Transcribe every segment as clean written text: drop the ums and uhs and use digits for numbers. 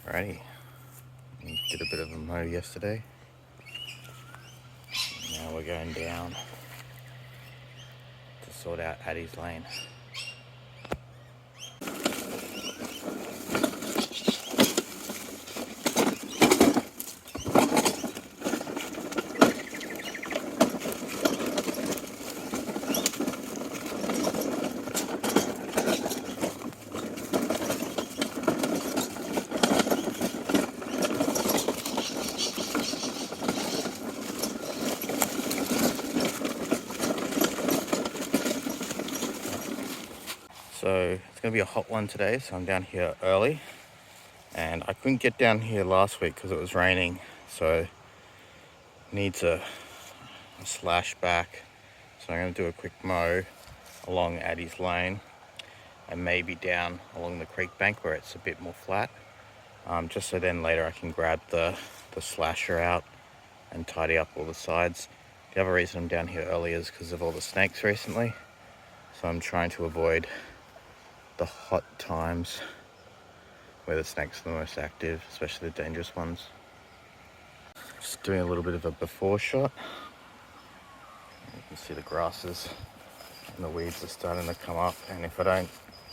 Alrighty, did a bit of a mow yesterday. Now we're going down to sort out Addi Lane. So it's going to be a hot one today, so I'm down here early. And I couldn't get down here last week because it was raining, so needs a slash back. So I'm going to do a quick mow along Addi Lane and maybe down along the creek bank where it's a bit more flat. Just so then later I can grab the slasher out and tidy up all the sides. The other reason I'm down here early is because of all the snakes recently. So I'm trying to avoid the hot times where the snakes are the most active, especially the dangerous ones. Just doing a little bit of a before shot. You can see the grasses and the weeds are starting to come up, and if I don't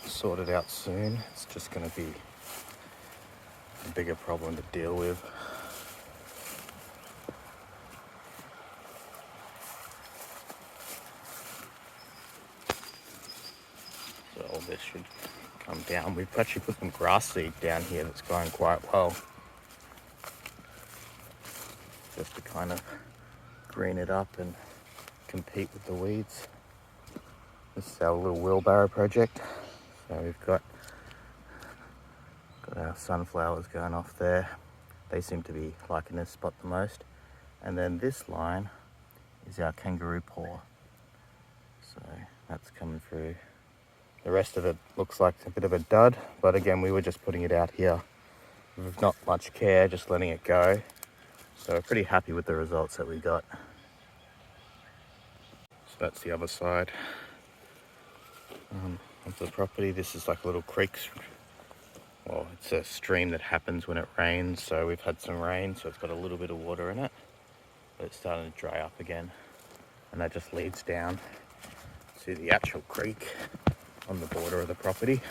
sort it out soon, it's just going to be a bigger problem to deal with. So all this should come down. We've actually put some grass seed down here that's going quite well, just to kind of green it up and compete with the weeds. This is our little wheelbarrow project. So we've got our sunflowers going off there. They seem to be liking this spot the most. And then this line is our kangaroo paw. So that's coming through. The rest of it looks like a bit of a dud, but again, we were just putting it out here with not much care, just letting it go. So we're pretty happy with the results that we got. So that's the other side of the property. This is like a little creek. Well, it's a stream that happens when it rains. So we've had some rain, so it's got a little bit of water in it, but it's starting to dry up again. And that just leads down to the actual creek on the border of the property.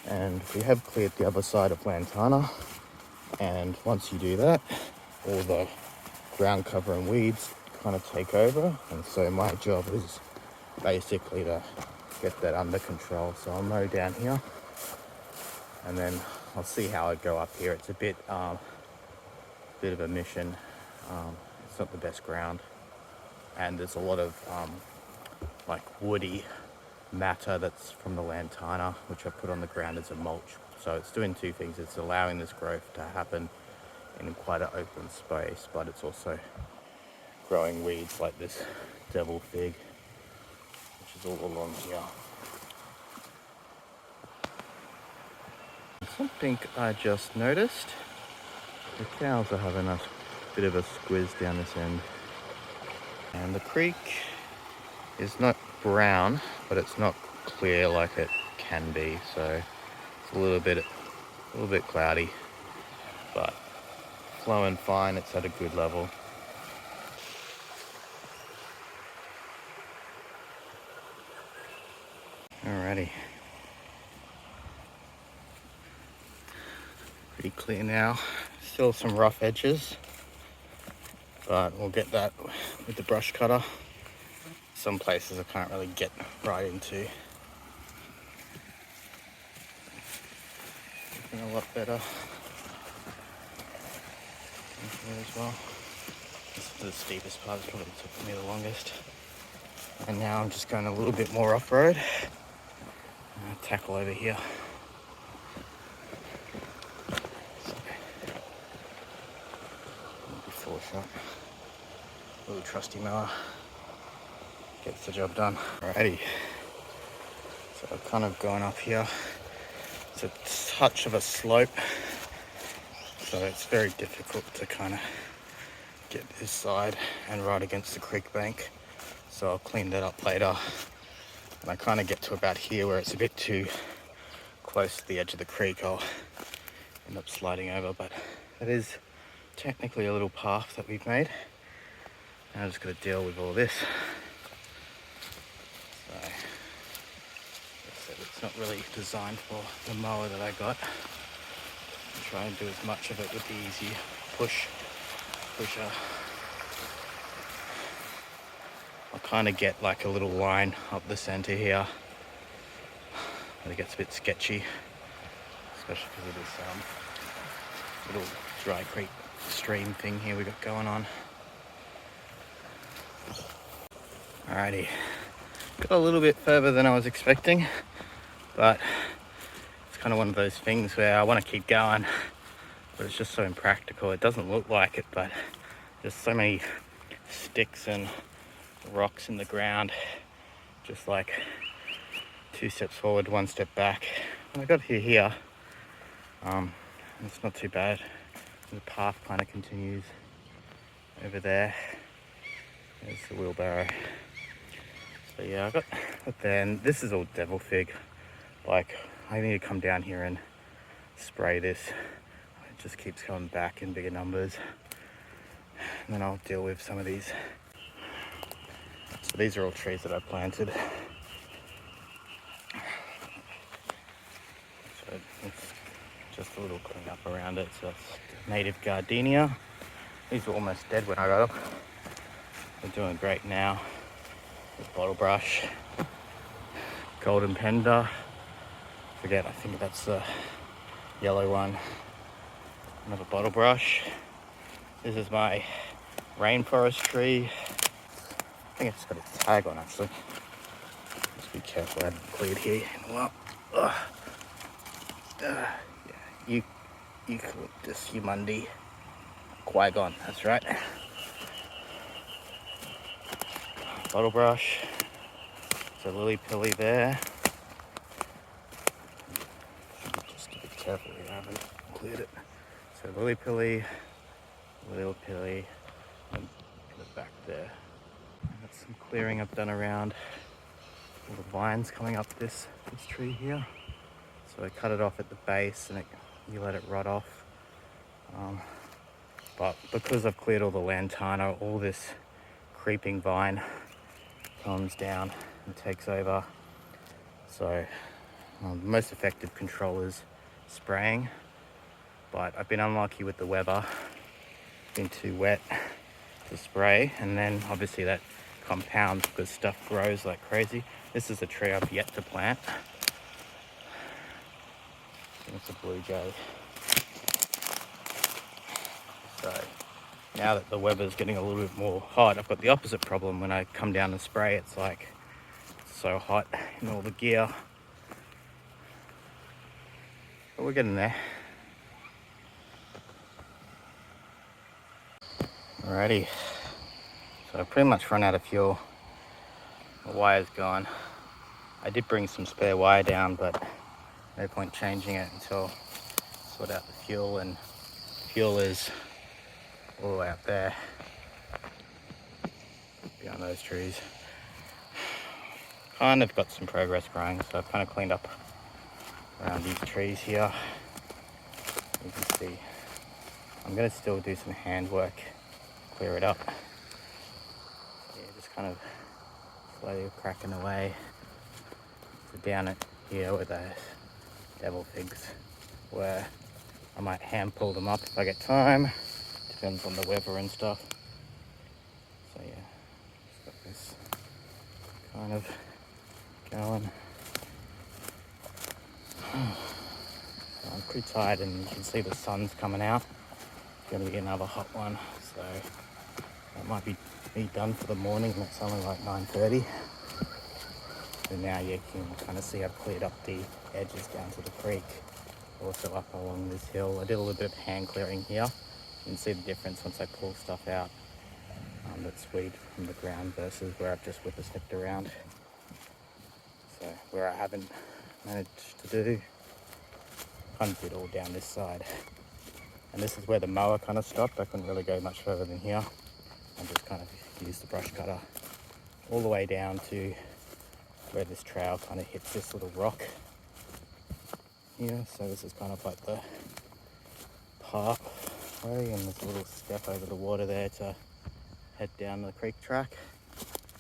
And we have cleared the other side of Lantana. And once you do that, all the ground cover and weeds kind of take over. And so my job is basically to get that under control. So I'll mow down here and then I'll see how I go up here. It's a bit of a mission. It's not the best ground, and there's a lot of like woody matter that's from the lantana, which I put on the ground as a mulch. So it's doing two things. It's allowing this growth to happen in quite an open space, but it's also growing weeds like this devil fig, which is all along here. Something I just noticed, the cows are having a bit of a squiz down this end. And the creek is not brown, but it's not clear like it can be, so it's a little bit cloudy, but flowing fine. It's at a good level. Alrighty, pretty clear now. Still some rough edges, but we'll get that with the brush cutter. Some places I can't really get right into. Looking a lot better here as well. This is the steepest part. It's probably took me the longest. And now I'm just going a little bit more off-road. Tackle over here. So, before shot. Little trusty mower. Gets the job done. Alrighty. So I've kind of gone up here. It's a touch of a slope, so it's very difficult to kind of get this side and right against the creek bank. So I'll clean that up later. And I kind of get to about here where it's a bit too close to the edge of the creek. I'll end up sliding over, but it is technically a little path that we've made. Now I've just got to deal with all this. So, like I said, it's not really designed for the mower that I got. I try and do as much of it with the easy pusher. I'll kind of get like a little line up the center here, but it gets a bit sketchy, especially because of this little dry creek stream thing here we got going on. Alrighty, got a little bit further than I was expecting, but it's kind of one of those things where I want to keep going, but it's just so impractical. It doesn't look like it, but there's so many sticks and rocks in the ground, just like 2 steps forward, 1 step back. When I got here, it's not too bad. The path kind of continues over there. There's the wheelbarrow. So yeah, I got there, and this is all devil fig. Like, I need to come down here and spray this. It just keeps coming back in bigger numbers. And then I'll deal with some of these. So these are all trees that I planted. So it's just a little cleanup around it. So that's native gardenia. These were almost dead when I got them. They're doing great now. The bottle brush, golden pender. I think that's the yellow one. Another bottle brush. This is my rainforest tree. I think it's got a tag on actually. Just be careful, I haven't cleared here in a while. Yeah, eucalyptus humandi. Qui-Gon, that's right. Bottle brush. So lily pilly there. Just be careful here, I haven't cleared it. So lily pilly, and put it back there. Got some clearing I've done around all the vines coming up this tree here. So I cut it off at the base and you let it rot off. But because I've cleared all the lantana, all this creeping vine comes down and takes over. So the most effective control is spraying, but I've been unlucky with the weather. It's been too wet to spray, and then obviously that compounds because stuff grows like crazy. This is a tree I've yet to plant. I think it's a blue jay. So now that the weather's getting a little bit more hot, I've got the opposite problem. When I come down and spray, it's like so hot in all the gear. But we're getting there. Alrighty, so I've pretty much run out of fuel. The wire's gone. I did bring some spare wire down, but no point changing it until I sort out the fuel, and fuel is all the way up there behind those trees. Kind of got some progress growing, so I've kind of cleaned up around these trees here. You can see I'm going to still do some handwork, clear it up. Yeah, just kind of slowly cracking away. So down it here where those devil figs were, I might hand pull them up if I get time. Depends on the weather and stuff. So yeah, just got this kind of going. So I'm pretty tired, and you can see the sun's coming out. It's going to be another hot one, so that might be me done for the morning, and it's only like 9:30. So now you can kind of see I've cleared up the edges down to the creek, also up along this hill. I did a little bit of hand clearing here. You can see the difference once I pull stuff out that's weed from the ground versus where I've just whippersnipped around. So where I haven't managed to do, kind of did all down this side. And this is where the mower kind of stopped. I couldn't really go much further than here. I just kind of used the brush cutter all the way down to where this trail kind of hits this little rock here. So this is kind of like the pathway, and there's a little step over the water there to head down the creek track.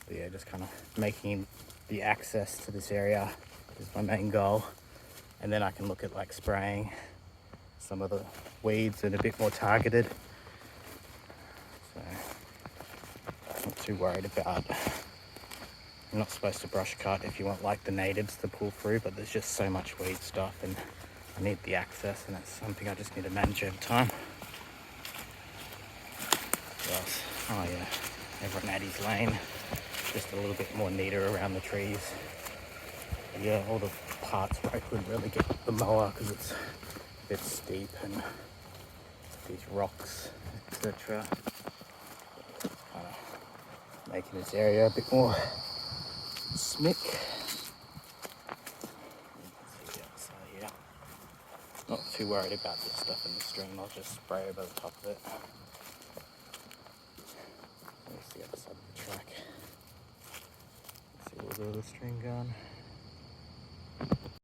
But yeah, just kind of making the access to this area is my main goal. And then I can look at like spraying some of the weeds that are a bit more targeted. So I'm not too worried about. You're not supposed to brush cut if you want like the natives to pull through, but there's just so much weed stuff and I need the access, and that's something I just need to manage over time. What else? Oh yeah, over at Addi Lane, just a little bit more neater around the trees. But yeah, all the parts where I couldn't really get the mower because it's a bit steep and these rocks, etc. Kind of making this area a bit more smick. Yeah, not too worried about this stuff in the stream. I'll just spray over the top of it. There's the other side of the track. See a little bit of the stream going.